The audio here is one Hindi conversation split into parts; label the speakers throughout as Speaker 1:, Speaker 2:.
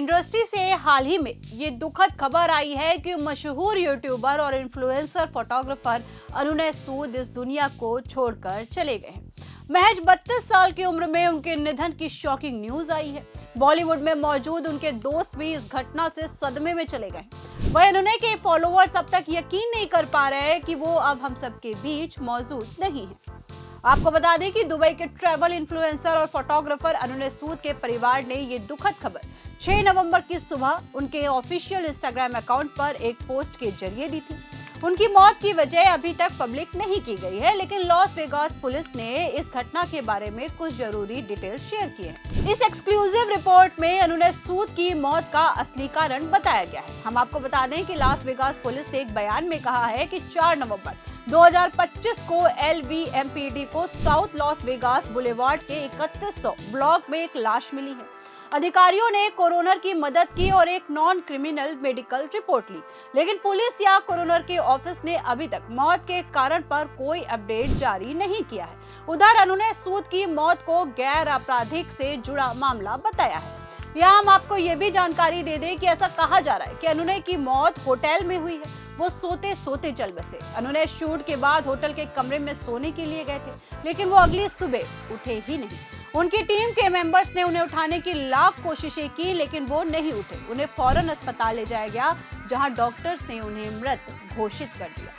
Speaker 1: इंडस्ट्री से हाल ही में ये दुखद खबर आई है कि मशहूर यूट्यूबर और इन्फ्लुएंसर फोटोग्राफर अनुनय सूद इस दुनिया को छोड़कर चले गए हैं। महज 32 साल की उम्र में उनके निधन की शॉकिंग न्यूज आई है। बॉलीवुड में मौजूद उनके दोस्त भी इस घटना से सदमे में चले गए। वह अनुनय के फॉलोअर्स अब तक यकीन नहीं कर पा रहे हैं कि वो अब हम सबके बीच मौजूद नहीं है। आपको बता दें कि दुबई के ट्रैवल इन्फ्लुएंसर और फोटोग्राफर अनुनय सूद के परिवार ने ये दुखद खबर 6 नवंबर की सुबह उनके ऑफिशियल इंस्टाग्राम अकाउंट पर एक पोस्ट के जरिए दी थी। उनकी मौत की वजह अभी तक पब्लिक नहीं की गई है, लेकिन लॉस वेगास पुलिस ने इस घटना के बारे में कुछ जरूरी डिटेल्स शेयर किए हैं। इस एक्सक्लूसिव रिपोर्ट में अनुनय सूद की मौत का असली कारण बताया गया है। हम आपको बता दें कि लॉस वेगास पुलिस ने एक बयान में कहा है कि 4 नवंबर 2025 को LVMPD को साउथ लॉस वेगास बुलेवार्ड के 3100 ब्लॉक में एक लाश मिली है। अधिकारियों ने कोरोनर की मदद की और एक नॉन क्रिमिनल मेडिकल रिपोर्ट ली, लेकिन पुलिस या कोरोनर के ऑफिस ने अभी तक मौत के कारण पर कोई अपडेट जारी नहीं किया है। उधर अनुनय सूद की मौत को गैर आपराधिक से जुड़ा मामला बताया है। यहाँ हम आपको ये भी जानकारी दे दें कि ऐसा कहा जा रहा है कि अनुनय की मौत होटल में हुई है। वो सोते सोते चल बसे। अनुनय शूट के बाद होटल के कमरे में सोने के लिए गए थे, लेकिन वो अगली सुबह उठे ही नहीं। उनकी टीम के मेंबर्स ने उन्हें उठाने की लाख कोशिशें की, लेकिन वो नहीं उठे। उन्हें फौरन अस्पताल ले जाया गया, जहां डॉक्टर्स ने उन्हें मृत घोषित कर दिया।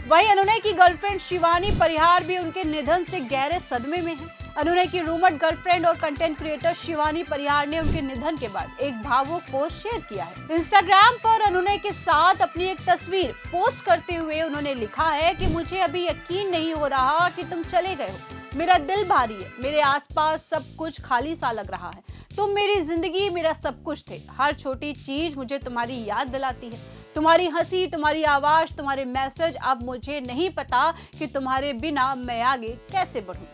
Speaker 1: वहीं अनुनय की गर्लफ्रेंड शिवानी परिहार भी उनके निधन से गहरे सदमे में है। अनुनय की रूमर्ड गर्लफ्रेंड और कंटेंट क्रिएटर शिवानी परिहार ने उनके निधन के बाद एक भावुक पोस्ट शेयर किया है। इंस्टाग्राम पर अनुनय के साथ अपनी एक तस्वीर पोस्ट करते हुए उन्होंने लिखा है कि मुझे अभी यकीन नहीं हो रहा कि तुम चले गए हो। मेरा दिल भारी है, मेरे आसपास सब कुछ खाली सा लग रहा है। तुम मेरी जिंदगी, मेरा सब कुछ थे। हर छोटी चीज मुझे तुम्हारी याद दिलाती है। तुम्हारी हंसी, तुम्हारी आवाज, तुम्हारे मैसेज। अब मुझे नहीं पता कि तुम्हारे बिना मैं आगे कैसे बढ़ूं।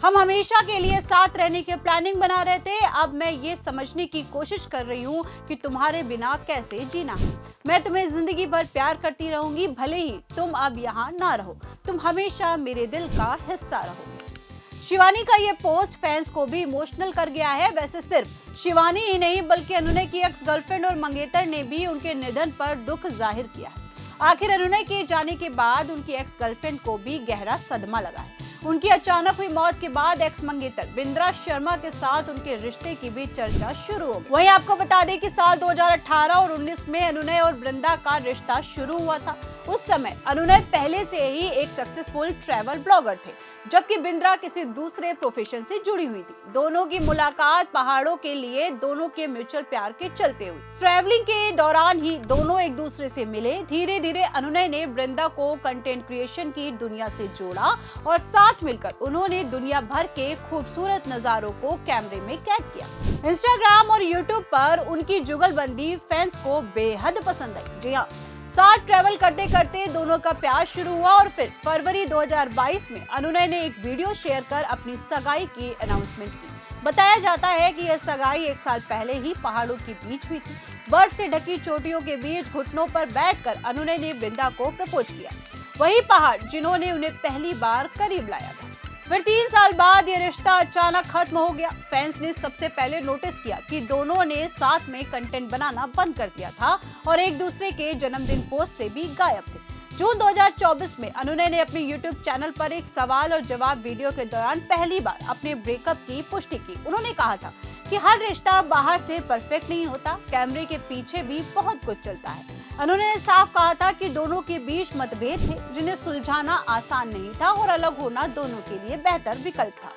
Speaker 1: हम हमेशा के लिए साथ रहने की प्लानिंग बना रहे थे। अब मैं ये समझने की कोशिश कर रही हूँ कि तुम्हारे बिना कैसे जीना है। मैं तुम्हें जिंदगी भर प्यार करती रहूंगी, भले ही तुम अब यहाँ ना रहो। तुम हमेशा मेरे दिल का हिस्सा रहोगे। शिवानी का ये पोस्ट फैंस को भी इमोशनल कर गया है। वैसे सिर्फ शिवानी ही नहीं, बल्कि अनुनय की एक्स गर्लफ्रेंड और मंगेतर ने भी उनके निधन पर दुख जाहिर किया है। आखिर अनुनय के जाने के बाद उनकी एक्स गर्लफ्रेंड को भी गहरा सदमा लगा है। उनकी अचानक हुई मौत के बाद एक्स मंगेतर बिंद्रा शर्मा के साथ उनके रिश्ते की भी चर्चा शुरू हो गई। वहीं आपको बता दें कि साल 2018 और 19 में अनुनय और वृंदा का रिश्ता शुरू हुआ था। उस समय अनुनय पहले से ही एक सक्सेसफुल ट्रैवल ब्लॉगर थे, जबकि बिंद्रा किसी दूसरे प्रोफेशन से जुड़ी हुई थी। दोनों की मुलाकात पहाड़ों के लिए दोनों के म्यूचुअल प्यार के चलते हुई। ट्रैवलिंग के दौरान ही दोनों एक दूसरे से मिले। धीरे धीरे अनुनय ने वृंदा को कंटेंट क्रिएशन की दुनिया से जोड़ा और साथ मिलकर उन्होंने दुनिया भर के खूबसूरत नजारों को कैमरे में कैद किया। इंस्टाग्राम और यूट्यूब पर उनकी जुगलबंदी फैंस को बेहद पसंद आई। जी हाँ, साथ ट्रैवल करते करते दोनों का प्यार शुरू हुआ और फिर फरवरी 2022 में अनुनय ने एक वीडियो शेयर कर अपनी सगाई की अनाउंसमेंट की। बताया जाता है कि यह सगाई 1 साल पहले ही पहाड़ों के बीच हुई थी। बर्फ से ढकी चोटियों के बीच घुटनों पर बैठकर अनुनय ने वृंदा को प्रपोज किया। वही पहाड़ जिन्होंने उन्हें पहली बार करीब लाया था। फिर 3 साल बाद यह रिश्ता अचानक खत्म हो गया। फैंस ने सबसे पहले नोटिस किया कि दोनों ने साथ में कंटेंट बनाना बंद कर दिया था और एक दूसरे के जन्मदिन पोस्ट से भी गायब थे। जून 2024 में अनुनय ने अपने YouTube चैनल पर एक सवाल और जवाब वीडियो के दौरान पहली बार अपने ब्रेकअप की पुष्टि की। उन्होंने कहा था कि हर रिश्ता बाहर से परफेक्ट नहीं होता, कैमरे के पीछे भी बहुत कुछ चलता है। अनुनय ने साफ कहा था कि दोनों के बीच मतभेद थे, जिन्हें सुलझाना आसान नहीं था और अलग होना दोनों के लिए बेहतर विकल्प था।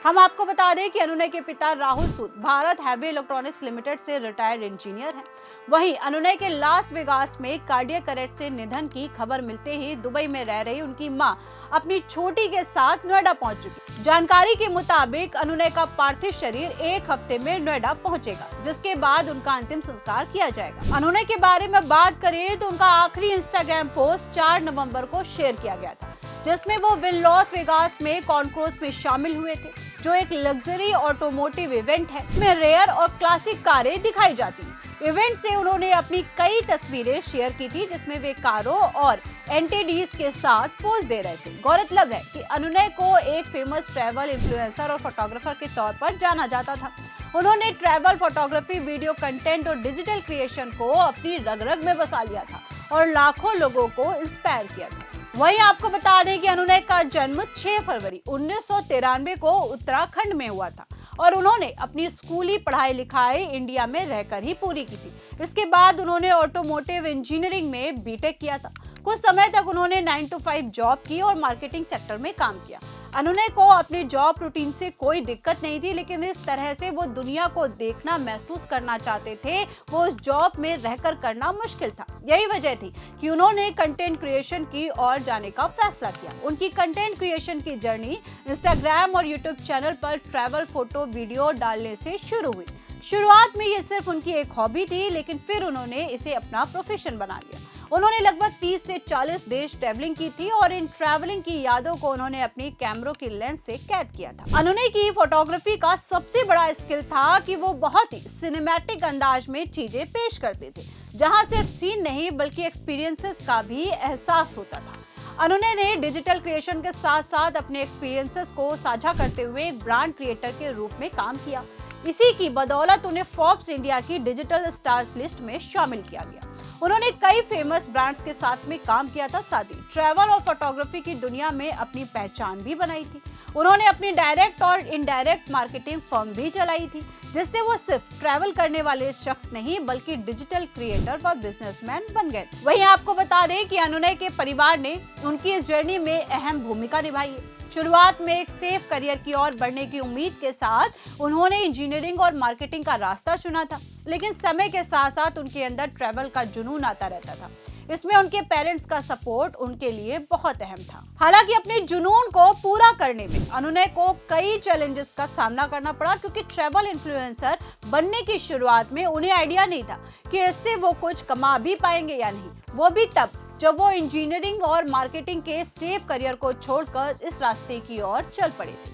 Speaker 1: हम आपको बता दें कि अनुनय के पिता राहुल सूद भारत हैवी इलेक्ट्रॉनिक्स लिमिटेड से रिटायर्ड इंजीनियर हैं। वहीं अनुनय के लास वेगास में कार्डियक अरेस्ट से निधन की खबर मिलते ही दुबई में रह रही उनकी मां अपनी छोटी के साथ नोएडा पहुंच चुकी। जानकारी के मुताबिक अनुनय का पार्थिव शरीर 1 हफ्ते में नोएडा पहुंचेगा, जिसके बाद उनका अंतिम संस्कार किया जाएगा। अनुनय के बारे में बात करें तो उनका आखिरी इंस्टाग्राम पोस्ट 4 नवंबर को शेयर किया गया था, जिसमें वो लॉस वेगास में कॉन्कोर्स में शामिल हुए थे, जो एक लग्जरी ऑटोमोटिव इवेंट है में रेयर और क्लासिक कारें दिखाई जाती हैं। इवेंट से उन्होंने अपनी कई तस्वीरें शेयर की थी जिसमें वे कारों और एंटीडीज के साथ पोज दे रहे थे। गौरतलब है कि अनुनय को एक फेमस ट्रैवल इन्फ्लुएंसर और फोटोग्राफर के तौर पर जाना जाता था। उन्होंने ट्रैवल फोटोग्राफी, वीडियो कंटेंट और डिजिटल क्रिएशन को अपनी रग-रग में बसा लिया था और लाखों लोगों को इंस्पायर किया था। वहीं आपको बता दें कि अनुनय का जन्म 6 फरवरी 1993 को उत्तराखंड में हुआ था और उन्होंने अपनी स्कूली पढ़ाई लिखाई इंडिया में रहकर ही पूरी की थी। इसके बाद उन्होंने ऑटोमोटिव इंजीनियरिंग में बीटेक किया था। कुछ समय तक उन्होंने 9 to 5 जॉब की और मार्केटिंग सेक्टर में काम किया। अनुनय को अपने जॉब रूटीन से कोई दिक्कत नहीं थी, लेकिन इस तरह से वो दुनिया को देखना, महसूस करना चाहते थे, वो उस जॉब में रहकर करना मुश्किल था। यही वजह थी कि उन्होंने कंटेंट क्रिएशन की ओर जाने का फैसला किया। उनकी कंटेंट क्रिएशन की जर्नी इंस्टाग्राम और यूट्यूब चैनल पर ट्रैवल फोटो वीडियो डालने से शुरू हुई। शुरुआत में ये सिर्फ उनकी एक हॉबी थी, लेकिन फिर उन्होंने इसे अपना प्रोफेशन बना लिया। उन्होंने लगभग 30 से 40 देश ट्रैवलिंग की थी और इन ट्रैवलिंग की यादों को उन्होंने अपनी कैमरों की लेंस से कैद किया था। अनुनय की फोटोग्राफी का सबसे बड़ा स्किल था कि वो बहुत ही सिनेमैटिक अंदाज में चीजें पेश करते थे, जहां सिर्फ सीन नहीं बल्कि एक्सपीरियंसेस का भी एहसास होता था। अनुनय ने डिजिटल क्रिएशन के साथ साथ अपने एक्सपीरियंसेस को साझा करते हुए एक ब्रांड क्रिएटर के रूप में काम किया। इसी की बदौलत उन्हें फोर्ब्स इंडिया की डिजिटल स्टार्स लिस्ट में शामिल किया गया। उन्होंने कई फेमस ब्रांड्स के साथ में काम किया था, साथ ही ट्रैवल और फोटोग्राफी की दुनिया में अपनी पहचान भी बनाई थी। उन्होंने अपनी डायरेक्ट और इनडायरेक्ट मार्केटिंग फर्म भी चलाई थी, जिससे वो सिर्फ ट्रैवल करने वाले शख्स नहीं बल्कि डिजिटल क्रिएटर व बिजनेसमैन बन गए। वहीं आपको बता दें कि अनुनय के परिवार ने उनकी इस जर्नी में अहम भूमिका निभाई है। शुरुआत में एक सेफ करियर की ओर बढ़ने की उम्मीद के साथ उन्होंने इंजीनियरिंग और मार्केटिंग का रास्ता चुना था, लेकिन समय के साथ साथ उनके अंदर ट्रैवल का जुनून आता रहता था। इसमें उनके पेरेंट्स का सपोर्ट उनके लिए बहुत अहम था। हालांकि अपने जुनून को पूरा करने में अनुनय को कई चैलेंजेस का सामना करना पड़ा, क्योंकि ट्रैवल इन्फ्लुएंसर बनने की शुरुआत में उन्हें आइडिया नहीं था कि इससे वो कुछ कमा भी पाएंगे या नहीं, वो भी तब जब वो इंजीनियरिंग और मार्केटिंग के सेफ करियर को छोड़कर इस रास्ते की ओर चल पड़े थे।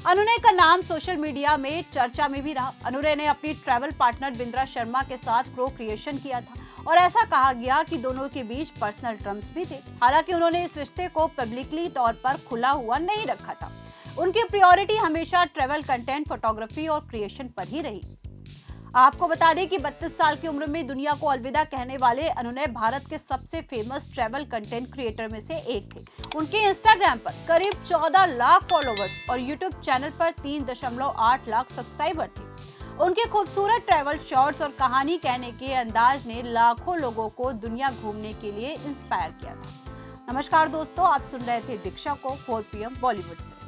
Speaker 1: अनुनय का नाम सोशल मीडिया में चर्चा में भी रहा। अनुनय ने अपनी ट्रैवल पार्टनर बिंद्रा शर्मा के साथ को क्रिएशन किया था और ऐसा कहा गया कि दोनों के बीच पर्सनल टर्म्स भी थे। हालांकि उन्होंने इस रिश्ते को पब्लिकली तौर पर खुला हुआ नहीं रखा था। उनकी प्रायोरिटी हमेशा ट्रैवल कंटेंट, फोटोग्राफी और क्रिएशन पर ही रही। आपको बता दें कि 32 साल की उम्र में दुनिया को अलविदा कहने वाले अनुनय भारत के सबसे फेमस ट्रैवल कंटेंट क्रिएटर में से एक थे। उनके इंस्टाग्राम पर करीब 14 लाख फॉलोवर्स और यूट्यूब चैनल पर 3.8 लाख सब्सक्राइबर थे। उनके खूबसूरत ट्रैवल शॉट्स और कहानी कहने के अंदाज ने लाखों लोगों को दुनिया घूमने के लिए इंस्पायर किया था। नमस्कार दोस्तों, आप सुन रहे थे दीक्षा को 4 PM बॉलीवुड से।